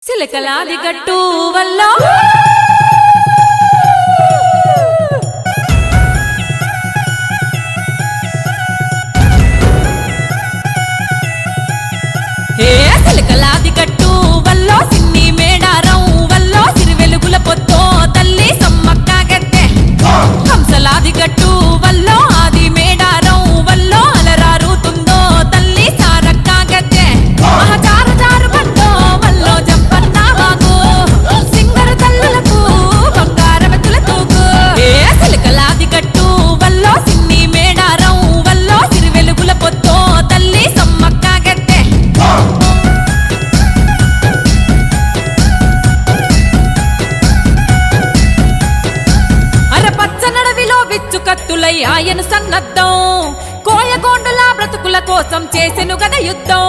చిలకలాది గట్టు వల్ల చిలకలాది గట్టు వల్ల సిన్ని మేడారం వల్ల సిరి వెలుగుల పొత్తో తల్లి సమ్మక్క గద్దె హంసలాది గట్టు వల్ల ఆది మేడారం వల్ల అలరారుతుందో తల్లి సారక్క గద్దె మహచారు జారు బండో వల్ల జంపన్న వాగు సింగరు తల్లులకు బంగారమెతుల తూగు చిలకలాది గట్టు వల్ల సిన్ని మేడారం వల్ల సిరి వెలుగుల పొత్తో తల్లి సమ్మక్క గద్దె పచ్చనడవిలో విచ్చు కత్తులై ఆయను సన్నద్ధం కోయగోండుల బ్రతుకుల కోసం చేసెను గద యుద్ధం